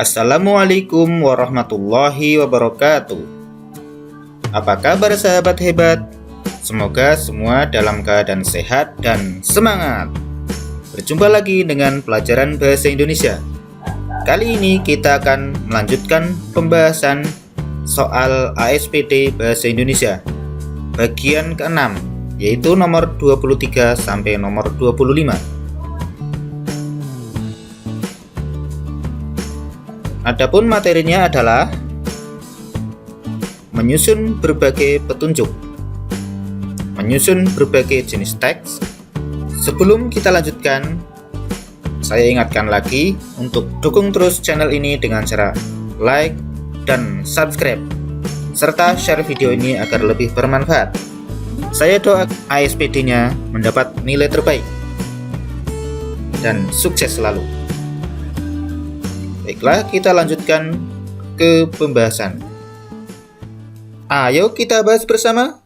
Assalamualaikum warahmatullahi wabarakatuh. Apa kabar sahabat hebat? Semoga semua dalam keadaan sehat dan semangat. Berjumpa lagi dengan pelajaran bahasa Indonesia. Kali ini kita akan melanjutkan pembahasan soal ASPD Bahasa Indonesia bagian ke-6, yaitu nomor 23 sampai nomor 25. Adapun materinya adalah menyusun berbagai petunjuk, menyusun berbagai jenis teks. Sebelum kita lanjutkan, saya ingatkan lagi untuk dukung terus channel ini dengan cara like dan subscribe, serta share video ini agar lebih bermanfaat. Saya doa ASPD-nya mendapat nilai terbaik dan sukses selalu. Baiklah, kita lanjutkan ke pembahasan. Ayo kita bahas bersama.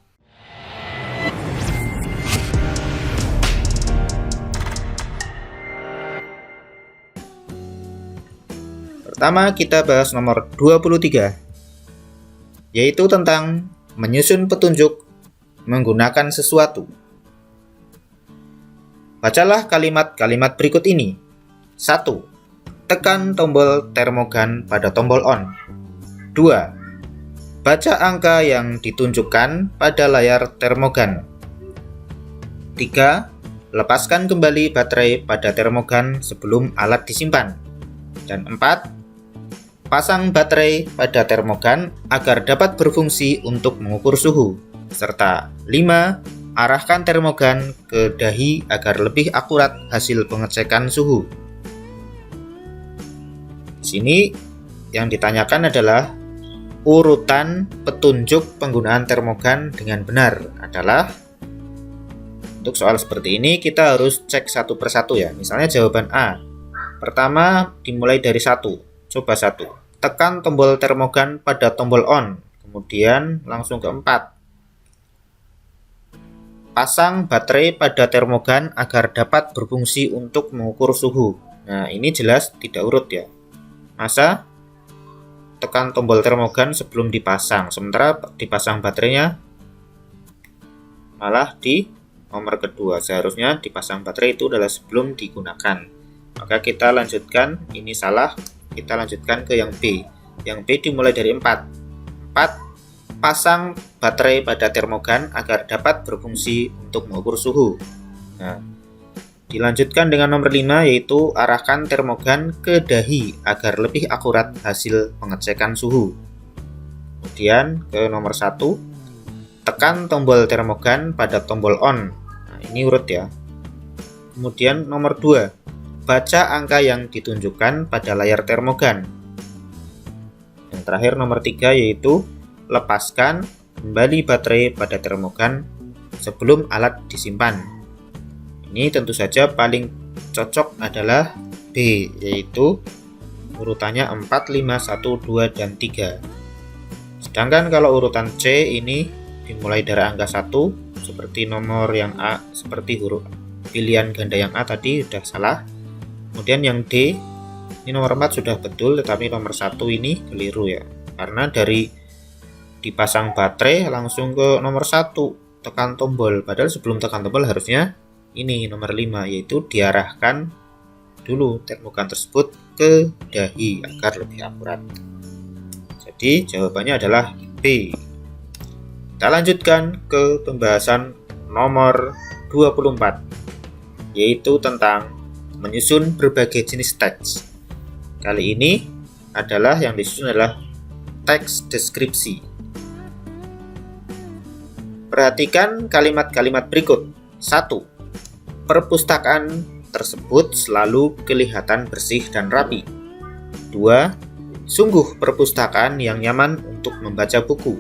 Pertama kita bahas nomor 23, yaitu tentang menyusun petunjuk menggunakan sesuatu. Bacalah kalimat-kalimat berikut ini. 1. Tekan tombol termogan pada tombol on. 2. Baca angka yang ditunjukkan pada layar termogan. 3. Lepaskan kembali baterai pada termogan sebelum alat disimpan. Dan 4. Pasang baterai pada termogan agar dapat berfungsi untuk mengukur suhu. Serta 5. Arahkan termogan ke dahi agar lebih akurat hasil pengecekan suhu. Di sini yang ditanyakan adalah urutan petunjuk penggunaan termogan dengan benar adalah, untuk soal seperti ini kita harus cek satu persatu ya. Misalnya jawaban A. Pertama dimulai dari 1. Coba 1. Tekan tombol termogan pada tombol on. Kemudian langsung ke 4. Pasang baterai pada termogan agar dapat berfungsi untuk mengukur suhu. Nah, ini jelas tidak urut ya. Masa tekan tombol termogan sebelum dipasang, sementara dipasang baterainya malah di nomor kedua. Seharusnya dipasang baterai itu adalah sebelum digunakan. Maka kita lanjutkan, ini salah. Kita lanjutkan ke yang B. Yang B dimulai dari 4. 4. Pasang baterai pada termogan agar dapat berfungsi untuk mengukur suhu. Nah, dilanjutkan dengan nomor 5, yaitu arahkan termogan ke dahi agar lebih akurat hasil pengecekan suhu. Kemudian ke nomor 1, tekan tombol termogan pada tombol on. Nah, ini urut ya. Kemudian nomor 2, baca angka yang ditunjukkan pada layar termogan. Yang terakhir nomor 3, yaitu lepaskan kembali baterai pada termogan sebelum alat disimpan. Ini tentu saja paling cocok adalah B, yaitu urutannya 4, 5, 1, 2, dan 3. Sedangkan kalau urutan C ini dimulai dari angka 1, seperti nomor yang A, seperti huruf pilihan ganda yang A tadi sudah salah. Kemudian yang D, ini nomor 4 sudah betul, tetapi nomor 1 ini keliru ya. Karena dari dipasang baterai langsung ke nomor 1, tekan tombol. Padahal sebelum tekan tombol harusnya ini nomor 5, yaitu diarahkan dulu termogan tersebut ke dahi agar lebih akurat. Jadi jawabannya adalah B. Kita lanjutkan ke pembahasan nomor 24, yaitu tentang menyusun berbagai jenis teks. Kali ini adalah yang disusun adalah teks deskripsi. Perhatikan kalimat-kalimat berikut. 1. Perpustakaan tersebut selalu kelihatan bersih dan rapi. 2. Sungguh perpustakaan yang nyaman untuk membaca buku.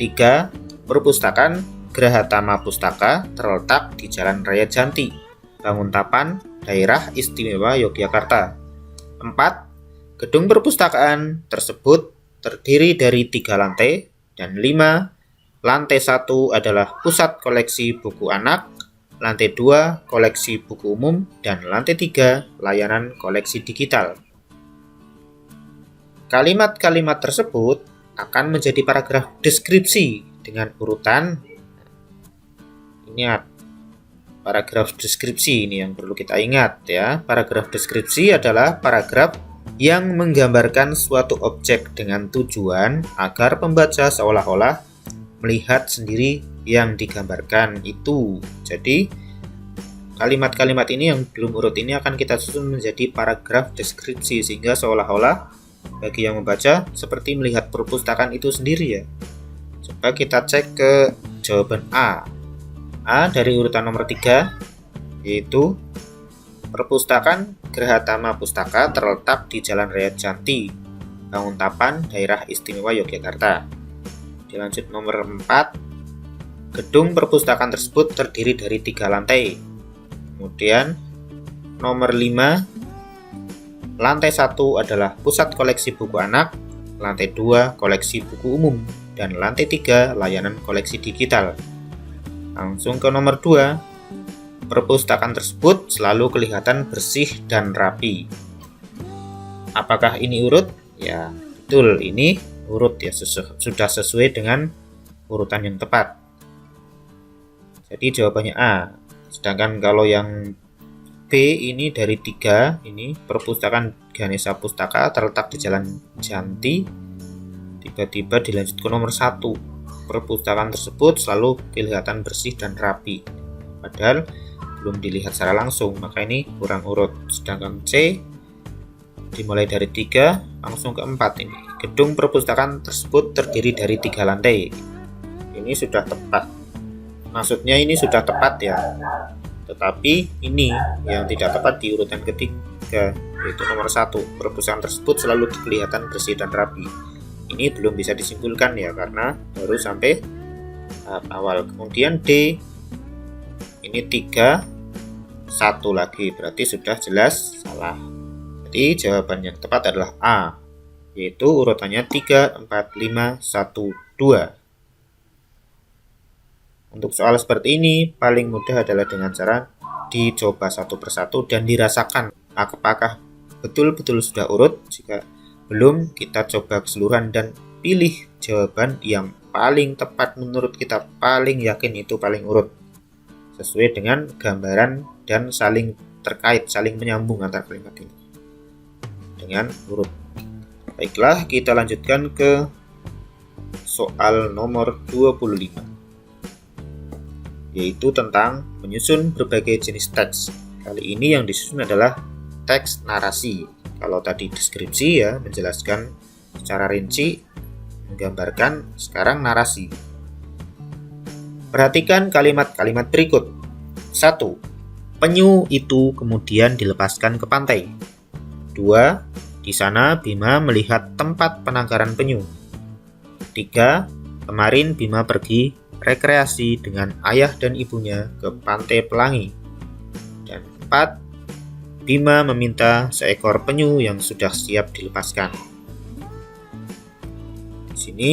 3. Perpustakaan Geraha Tama Pustaka terletak di Jalan Raya Janti, Banguntapan, Daerah Istimewa Yogyakarta. 4. Gedung perpustakaan tersebut terdiri dari 3 lantai. Dan 5. Lantai 1 adalah pusat koleksi buku anak, lantai 2 koleksi buku umum, dan lantai 3 layanan koleksi digital. kalimat-kalimat tersebut akan menjadi paragraf deskripsi dengan urutan. Ingat, paragraf deskripsi ini yang perlu kita ingat ya. Paragraf deskripsi adalah paragraf yang menggambarkan suatu objek dengan tujuan agar pembaca seolah-olah melihat sendiri yang digambarkan itu. Jadi kalimat-kalimat ini yang belum urut ini akan kita susun menjadi paragraf deskripsi sehingga seolah-olah bagi yang membaca seperti melihat perpustakaan itu sendiri ya. Coba kita cek ke jawaban A. A dari urutan nomor 3 yaitu perpustakaan Grahatama Pustaka terletak di Jalan Raya Janti, Banguntapan, Daerah Istimewa Yogyakarta. Dilanjut nomor 4. Gedung perpustakaan tersebut terdiri dari 3 lantai. Kemudian nomor 5, lantai 1 adalah pusat koleksi buku anak, lantai 2 koleksi buku umum, dan lantai 3 layanan koleksi digital. Langsung ke nomor 2, perpustakaan tersebut selalu kelihatan bersih dan rapi. Apakah ini urut? Ya, betul, ini urut ya, sudah sesuai dengan urutan yang tepat. Jadi jawabannya A. Sedangkan kalau yang B ini dari 3, ini perpustakaan Ganesha Pustaka terletak di Jalan Janti, tiba-tiba dilanjut ke nomor 1. Perpustakaan tersebut selalu kelihatan bersih dan rapi. Padahal belum dilihat secara langsung, maka ini kurang urut. Sedangkan C dimulai dari 3 langsung ke 4 ini. Gedung perpustakaan tersebut terdiri dari 3 lantai. Ini sudah tepat. Maksudnya ini sudah tepat ya. Tetapi ini yang tidak tepat di urutan ketiga, yaitu nomor 1. Perpustakaan tersebut selalu kelihatan bersih dan rapi. Ini belum bisa disimpulkan ya, karena baru sampai awal. Kemudian D, ini 3, 1 lagi, berarti sudah jelas salah. Jadi jawaban yang tepat adalah A, yaitu urutannya 3, 4, 5, 1, 2. Untuk soal seperti ini, paling mudah adalah dengan cara dicoba satu persatu dan dirasakan apakah betul-betul sudah urut. Jika belum, kita coba keseluruhan dan pilih jawaban yang paling tepat menurut kita, paling yakin itu paling urut, sesuai dengan gambaran dan saling terkait, saling menyambung antara kalimat ini dengan urut. Baiklah, kita lanjutkan ke soal nomor 25. Yaitu tentang menyusun berbagai jenis teks. Kali ini yang disusun adalah teks narasi. Kalau tadi deskripsi ya, menjelaskan secara rinci, menggambarkan, sekarang narasi. Perhatikan kalimat-kalimat berikut. 1. Penyu itu kemudian dilepaskan ke pantai. 2. Di sana Bima melihat tempat penangkaran penyu. 3. Kemarin Bima pergi rekreasi dengan ayah dan ibunya ke Pantai Pelangi. Dan 4. Bima meminta seekor penyu yang sudah siap dilepaskan. Di sini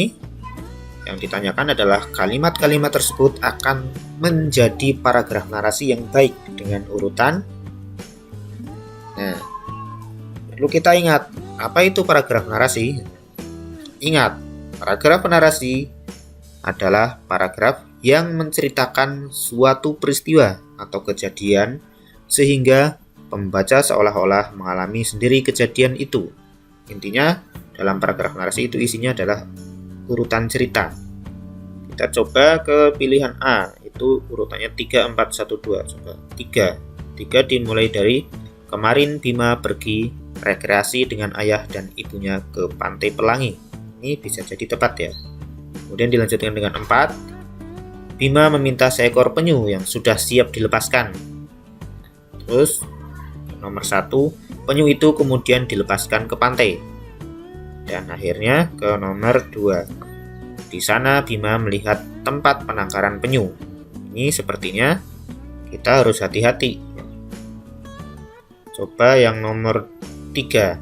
yang ditanyakan adalah kalimat-kalimat tersebut akan menjadi paragraf narasi yang baik dengan urutan. Nah, perlu kita ingat, apa itu paragraf narasi? Ingat, paragraf narasi adalah paragraf yang menceritakan suatu peristiwa atau kejadian sehingga pembaca seolah-olah mengalami sendiri kejadian itu. Intinya dalam paragraf narasi itu isinya adalah urutan cerita. Kita coba ke pilihan A, itu urutannya 3, 4, 1, 2. Coba 3 dimulai dari kemarin Bima pergi rekreasi dengan ayah dan ibunya ke Pantai Pelangi. Ini bisa jadi tepat ya. Kemudian dilanjutkan dengan 4. Bima meminta seekor penyu yang sudah siap dilepaskan. Terus nomor 1, penyu itu kemudian dilepaskan ke pantai. Dan akhirnya ke nomor 2. Di sana Bima melihat tempat penangkaran penyu. Ini sepertinya kita harus hati-hati. Coba yang nomor 3.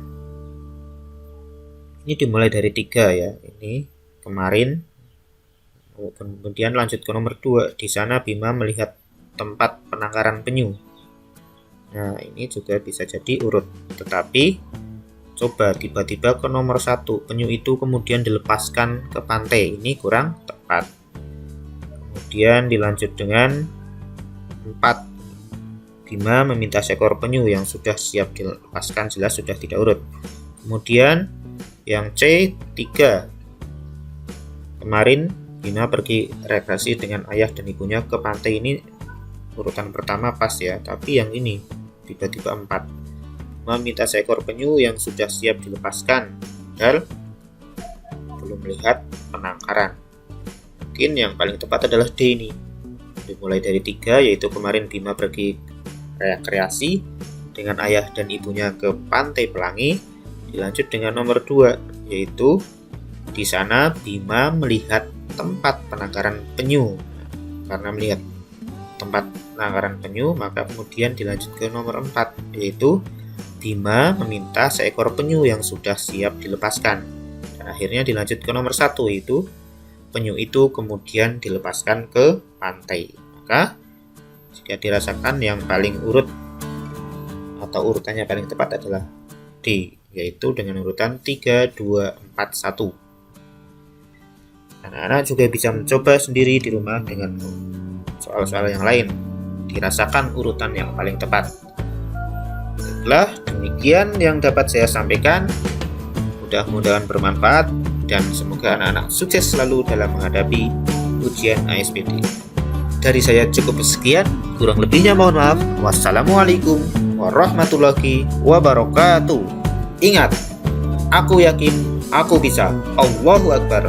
Ini dimulai dari 3 ya. Ini kemarin. Kemudian lanjut ke nomor 2. Di sana Bima melihat tempat penangkaran penyu. Nah, ini juga bisa jadi urut. Tetapi Coba tiba-tiba ke nomor 1, penyu itu kemudian dilepaskan ke pantai, ini kurang tepat. Kemudian dilanjut dengan 4, Bima meminta seekor penyu yang sudah siap dilepaskan, jelas sudah tidak urut. Kemudian yang C, 3, kemarin Bima pergi rekreasi dengan ayah dan ibunya ke pantai, ini urutan pertama pas ya, tapi yang ini tiba-tiba 4, meminta seekor penyu yang sudah siap dilepaskan, padahal belum melihat penangkaran. Mungkin yang paling tepat adalah D ini, dimulai dari 3, yaitu kemarin Bima pergi rekreasi dengan ayah dan ibunya ke Pantai Pelangi. Dilanjut dengan nomor 2, yaitu di sana Bima melihat tempat penangkaran penyu. Karena melihat tempat penangkaran penyu, maka kemudian dilanjut ke nomor 4, yaitu Bima meminta seekor penyu yang sudah siap dilepaskan. Dan akhirnya dilanjut ke nomor 1, yaitu penyu itu kemudian dilepaskan ke pantai. Maka jika dirasakan yang paling urut atau urutannya paling tepat adalah D, yaitu dengan urutan 3, 2, 4, 1. Anak-anak juga bisa mencoba sendiri di rumah dengan soal-soal yang lain, dirasakan urutan yang paling tepat. Baiklah, demikian yang dapat saya sampaikan. Mudah-mudahan bermanfaat dan semoga anak-anak sukses selalu dalam menghadapi ujian ASPD. Dari saya cukup sekian, kurang lebihnya mohon maaf. Wassalamualaikum warahmatullahi wabarakatuh. Ingat, aku yakin aku bisa. Allahu Akbar.